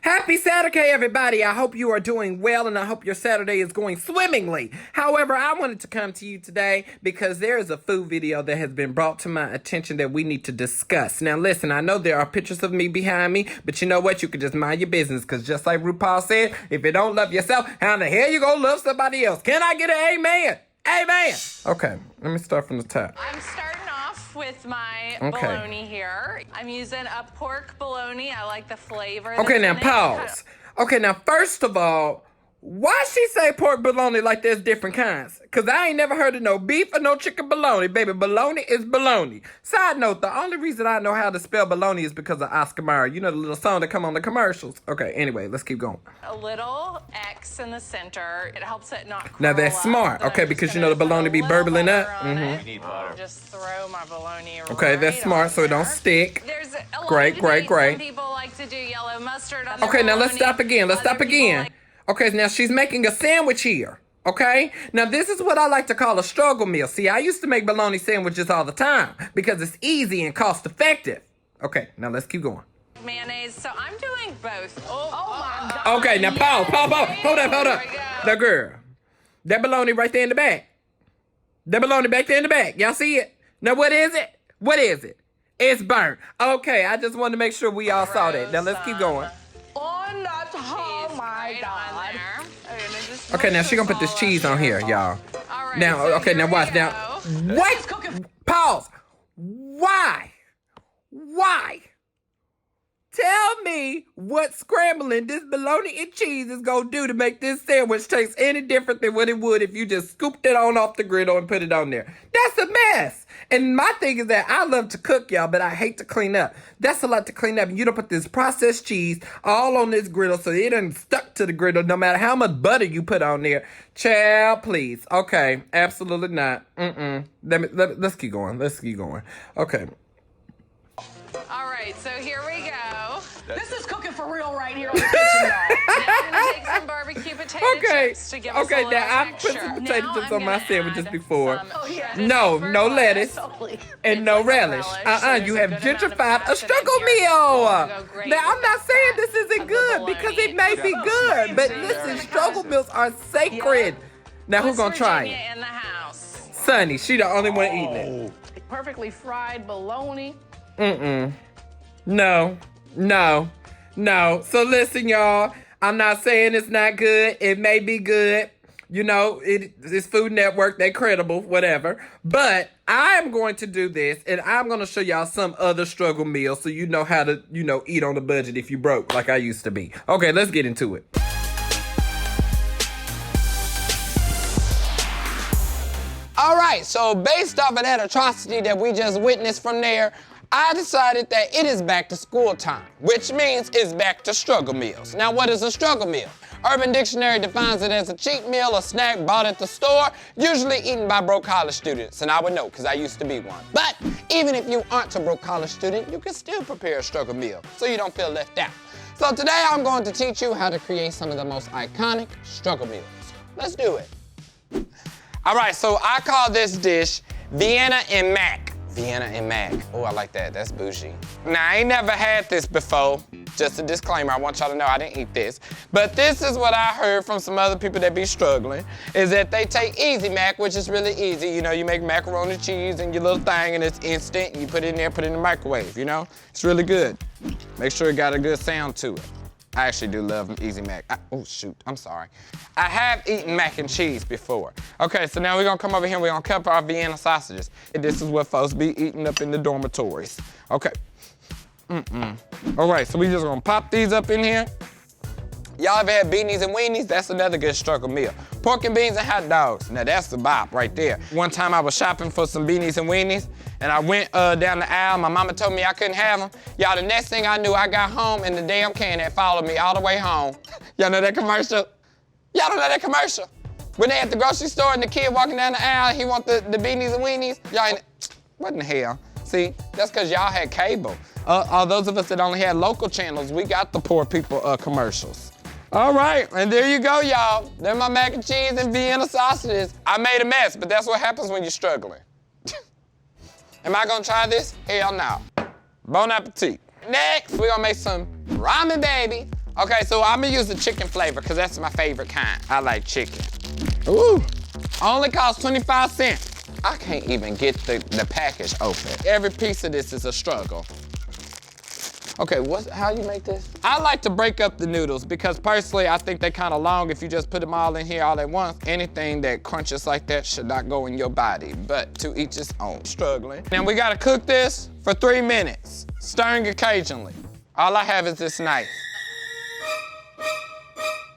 Happy Saturday, everybody. I hope you are doing well, and I hope your Saturday is going swimmingly. However, I wanted to come to you today because there is a food video that has been brought to my attention that we need to discuss. Now, listen, I know there are pictures of me behind me, but you know what? You can just mind your business, because just like RuPaul said, if you don't love yourself, how in the hell you gonna love somebody else? Can I get an amen? Amen. Okay, let me start from the top. I'm starting off with my bologna here. I'm using a pork bologna. I like the flavor. Okay, now pause. Okay, now first of all, why she say pork bologna like there's different kinds? Because I ain't never heard of no beef or no chicken bologna. Baby, bologna is bologna. Side note, the only reason I know how to spell bologna is because of Oscar Mayer. You know the little song that come on the commercials? Okay, anyway, let's keep going. A little X in the center. It helps it not curl now that's smart, up. okay, because you know the bologna be burbling up. Just throw my bologna Okay, that's smart so it don't stick. There's a lot Great. Some people like to do yellow mustard on their Okay, now bologna. let's stop again. Let's stop Other people again. like- Okay, now she's making a sandwich here. Okay? Now this is what I like to call a struggle meal. See, I used to make bologna sandwiches all the time because it's easy and cost effective. Okay, now let's keep going. mayonnaise, so I'm doing both. Oh my God. Okay, now pause. Hold up. There we go. Now girl, that bologna right there in the back. That bologna back there in the back. Y'all see it? Now what is it? What is it? It's burnt. Okay, I just wanted to make sure we all saw that. Now let's keep going. On that, oh my Right God. on there. Just Okay, now she gonna put this cheese on here, y'all. All right, Now, so okay, here now we watch. go. Now, what? Pause. Why? Tell me what scrambling this bologna and cheese is gonna do to make this sandwich taste any different than what it would if you just scooped it on off the griddle and put it on there. That's a mess. And my thing is that I love to cook, y'all, but I hate to clean up. That's a lot to clean up. And you don't put this processed cheese all on this griddle so it ain't stuck to the griddle no matter how much butter you put on there. Child, please. Okay, absolutely not. Let's keep going. Okay. All right, so here we go. This is cooking for real right here on the kitchen, y'all. Now I'm gonna take some barbecue potato chips to give us a little now I've put texture. some potato Now chips I'm on my gonna sandwiches add before. some shredded No pepper lettuce. Totally. And no like a relish. relish, so You there's have a good amount of gentrified a acid in struggle here. meal. It'll go great Now, I'm with not the saying fat this isn't of the good bologna. because it may be good, but listen, struggle meals are sacred. Now, who's West gonna try Virginia it? in the house. Sunny, she the only one eating it. Perfectly fried bologna. No. So listen, y'all. I'm not saying it's not good. It may be good. You know, it's Food Network. They credible, whatever. But I'm going to do this, and I'm going to show y'all some other struggle meals so you know how to, eat on a budget if you broke like I used to be. Okay, let's get into it. All right, so based off of that atrocity that we just witnessed from there, I decided that it is back to school time, which means it's back to struggle meals. Now, what is a struggle meal? Urban Dictionary defines it as a cheat meal or snack bought at the store, usually eaten by broke college students, and I would know because I used to be one. But even if you aren't a broke college student, you can still prepare a struggle meal so you don't feel left out. So today I'm going to teach you how to create some of the most iconic struggle meals. Let's do it. All right, so I call this dish Vienna and Mac. Vienna and Mac. Oh, I like that. That's bougie. Now, I ain't never had this before. Just a disclaimer, I want y'all to know I didn't eat this. But this is what I heard from some other people that be struggling, is that they take Easy Mac, which is really easy. You know, you make macaroni cheese and your little thing, and it's instant. You put it in there, put it in the microwave, you know? It's really good. Make sure it got a good sound to it. I actually do love Easy Mac. Oh, shoot, I'm sorry. I have eaten mac and cheese before. Okay, so now we're gonna come over here and we're gonna cut up our Vienna sausages. And this is what folks be eating up in the dormitories. Okay. All right, so we just gonna pop these up in here. Y'all ever had beanies and weenies? That's another good struggle meal. Pork and beans and hot dogs. Now that's the bop right there. One time I was shopping for some beanies and weenies, and I went down the aisle. My mama told me I couldn't have them. Y'all, the next thing I knew, I got home and the damn can had followed me all the way home. Y'all know that commercial? Y'all don't know that commercial? When they at the grocery store and the kid walking down the aisle, he want the beanies and weenies? Y'all ain't, what in the hell? See, that's because y'all had cable. Those of us that only had local channels, we got the poor people commercials. All right, and there you go, y'all. They're my mac and cheese and Vienna sausages. I made a mess, but that's what happens when you're struggling. Am I gonna try this? Hell no. Bon appetit. Next, we're gonna make some ramen, baby. Okay, so I'm gonna use the chicken flavor because that's my favorite kind. I like chicken. Ooh, only costs 25 cents. I can't even get the package open. Every piece of this is a struggle. Okay, how you make this? I like to break up the noodles because personally, I think they're kind of long if you just put them all in here all at once. Anything that crunches like that should not go in your body, but to each his own. Struggling. Now we gotta cook this for 3 minutes, stirring occasionally. All I have is this knife.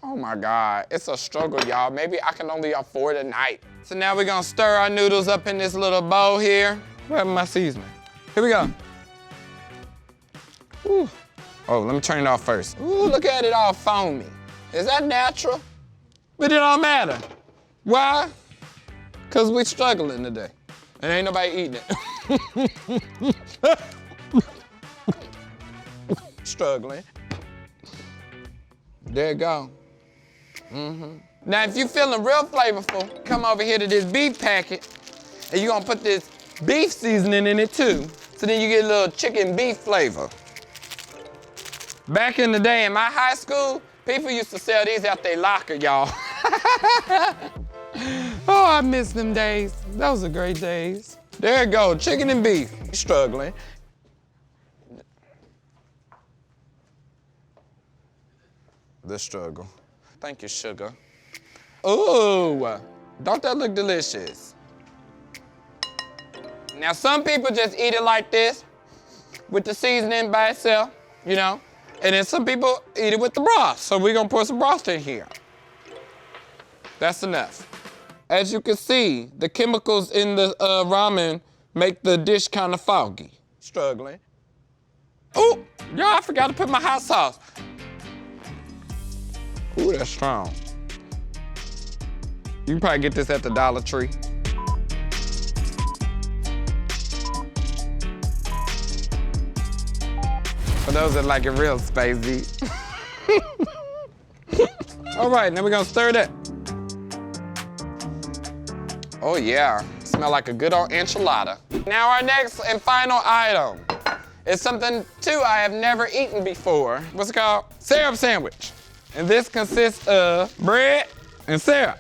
Oh my God, it's a struggle, y'all. Maybe I can only afford a knife. So now we're gonna stir our noodles up in this little bowl here. Where's my seasoning? Here we go. Ooh. Oh, let me turn it off first. Ooh, look at it all foamy. Is that natural? But it don't matter. Why? Because we're struggling today. And ain't nobody eating it. Struggling. There you go. Now, if you're feeling real flavorful, come over here to this beef packet, and you're gonna put this beef seasoning in it too. So then you get a little chicken beef flavor. Back in the day in my high school, people used to sell these out their locker, y'all. Oh, I miss them days. Those are great days. There you go, chicken and beef. Struggling. The struggle. Thank you, sugar. Ooh, don't that look delicious? Now, some people just eat it like this, with the seasoning by itself, you know? And then some people eat it with the broth. So we're gonna pour some broth in here. That's enough. As you can see, the chemicals in the ramen make the dish kind of foggy. Struggling. Ooh, y'all, I forgot to put my hot sauce. Ooh, that's strong. You can probably get this at the Dollar Tree. For those that like it real spicy. All right, now we're gonna stir that. Oh yeah, smell like a good old enchilada. Now our next and final item is something too I have never eaten before. What's it called? Syrup sandwich. And this consists of bread and syrup.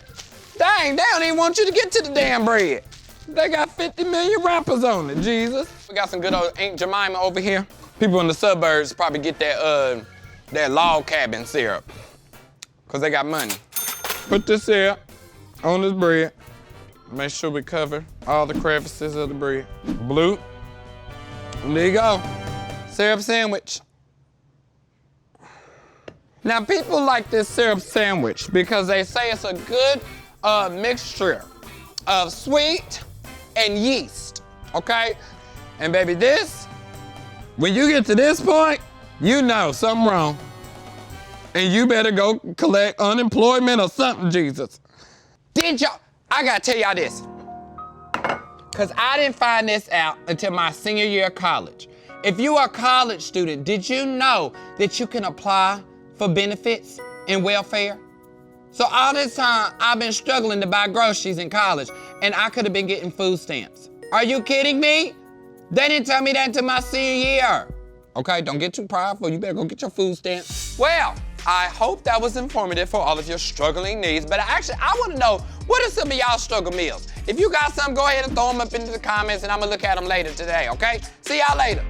Dang, they don't even want you to get to the damn bread. They got 50 million wrappers on it, Jesus. We got some good old Aunt Jemima over here. People in the suburbs probably get that log cabin syrup, because they got money. Put this syrup on this bread. Make sure we cover all the crevices of the bread. Blue. And there you go. Syrup sandwich. Now, people like this syrup sandwich because they say it's a good mixture of sweet and yeast, okay? And baby, when you get to this point, you know something wrong. And you better go collect unemployment or something, Jesus. I gotta tell y'all this, because I didn't find this out until my senior year of college. If you are a college student, did you know that you can apply for benefits and welfare? So all this time, I've been struggling to buy groceries in college, and I could have been getting food stamps. Are you kidding me? They didn't tell me that until my senior year. Okay, don't get too prideful. You better go get your food stamps. Well, I hope that was informative for all of your struggling needs, but I want to know, what are some of y'all struggle meals? If you got some, go ahead and throw them up into the comments, and I'm going to look at them later today, okay? See y'all later.